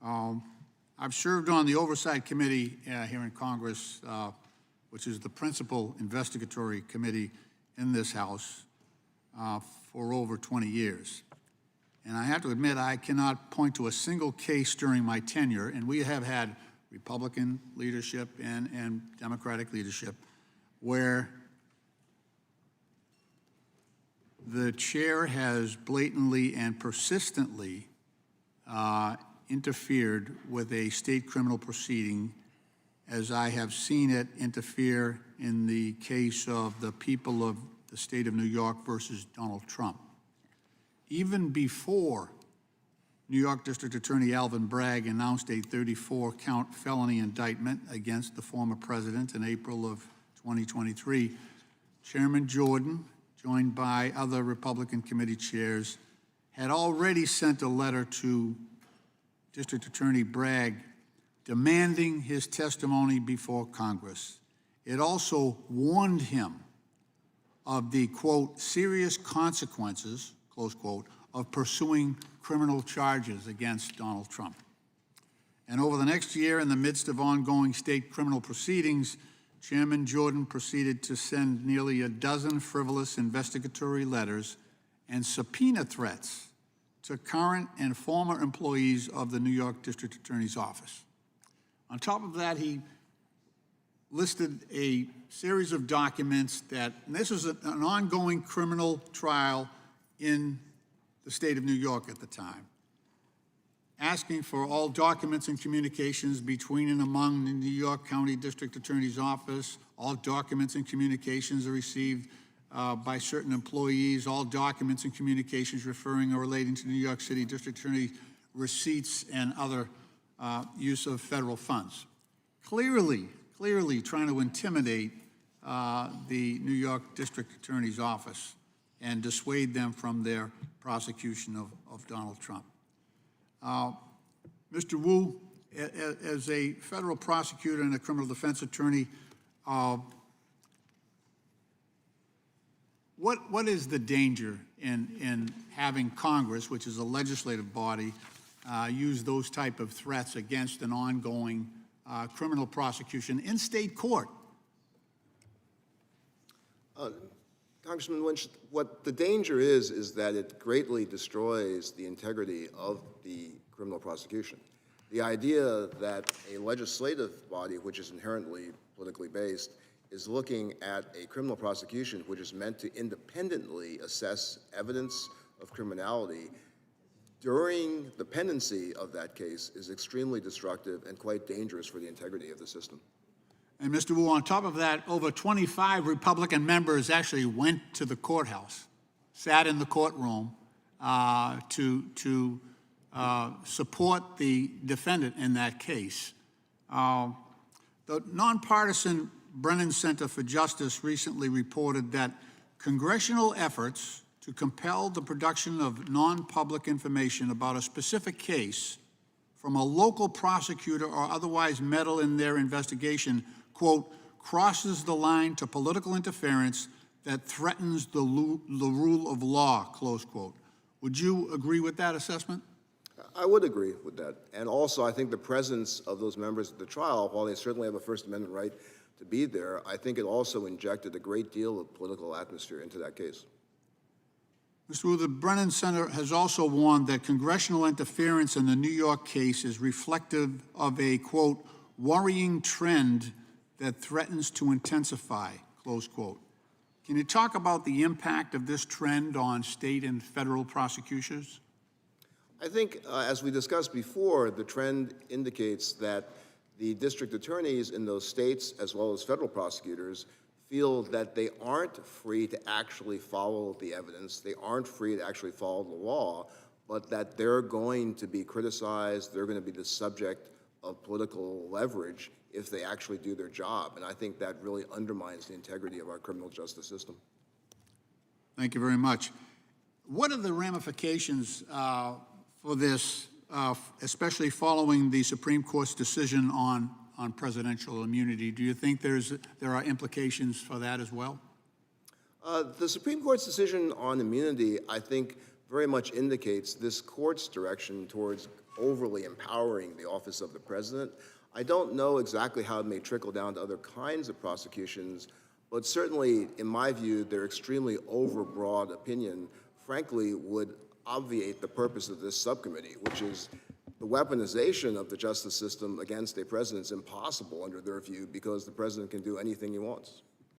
I've served on the Oversight Committee here in Congress, which is the principal investigatory committee in this House, for over 20 years. And I have to admit, I cannot point to a single case during my tenure, and we have had Republican leadership and Democratic leadership, where the chair has blatantly and persistently interfered with a state criminal proceeding, as I have seen it interfere in the case of the people of the state of New York versus Donald Trump. Even before New York District Attorney Alvin Bragg announced a 34-count felony indictment against the former president in April of 2023, Chairman Jordan, joined by other Republican committee chairs, had already sent a letter to District Attorney Bragg demanding his testimony before Congress. It also warned him of the, quote, serious consequences, close quote, of pursuing criminal charges against Donald Trump. And over the next year, in the midst of ongoing state criminal proceedings, Chairman Jordan proceeded to send nearly a dozen frivolous investigatory letters and subpoena threats to current and former employees of the New York District Attorney's Office. On top of that, he listed a series of documents that, and this was an ongoing criminal trial in the state of New York at the time, asking for all documents and communications between and among the New York County District Attorney's Office, all documents and communications are received by certain employees, all documents and communications referring or relating to New York City District Attorney receipts and other use of federal funds. Clearly trying to intimidate the New York District Attorney's Office and dissuade them from their prosecution of Donald Trump. Mr. Wu, as a federal prosecutor and a criminal defense attorney, what is the danger in having Congress, which is a legislative body, use those type of threats against an ongoing criminal prosecution in state court? Congressman Lynch, what the danger is that it greatly destroys the integrity of the criminal prosecution. The idea that a legislative body, which is inherently politically based, is looking at a criminal prosecution which is meant to independently assess evidence of criminality during the pendency of that case is extremely destructive and quite dangerous for the integrity of the system. And Mr. Wu, on top of that, over 25 Republican members actually went to the courthouse, sat in the courtroom to support the defendant in that case. The nonpartisan Brennan Center for Justice recently reported that congressional efforts to compel the production of non-public information about a specific case from a local prosecutor or otherwise meddle in their investigation, quote, crosses the line to political interference that threatens the rule of law, close quote. Would you agree with that assessment? I would agree with that. And also, I think the presence of those members at the trial, while they certainly have a First Amendment right to be there, I think it also injected a great deal of political atmosphere into that case. Mr. Wu, the Brennan Center has also warned that congressional interference in the New York case is reflective of a, quote, worrying trend that threatens to intensify, close quote. Can you talk about the impact of this trend on state and federal prosecutions? I think, as we discussed before, the trend indicates that the district attorneys in those states, as well as federal prosecutors, feel that they aren't free to actually follow the evidence, they aren't free to actually follow the law, but that they're going to be criticized, they're going to be the subject of political leverage if they actually do their job. And I think that really undermines the integrity of our criminal justice system. Thank you very much. What are the ramifications for this, especially following the Supreme Court's decision on presidential immunity? Do you think there are implications for that as well? The Supreme Court's decision on immunity, I think, very much indicates this court's direction towards overly empowering the office of the president. I don't know exactly how it may trickle down to other kinds of prosecutions, but certainly, in my view, their extremely overbroad opinion, frankly, would obviate the purpose of this subcommittee, which is the weaponization of the justice system against a president is impossible under their view because the president can do anything he wants.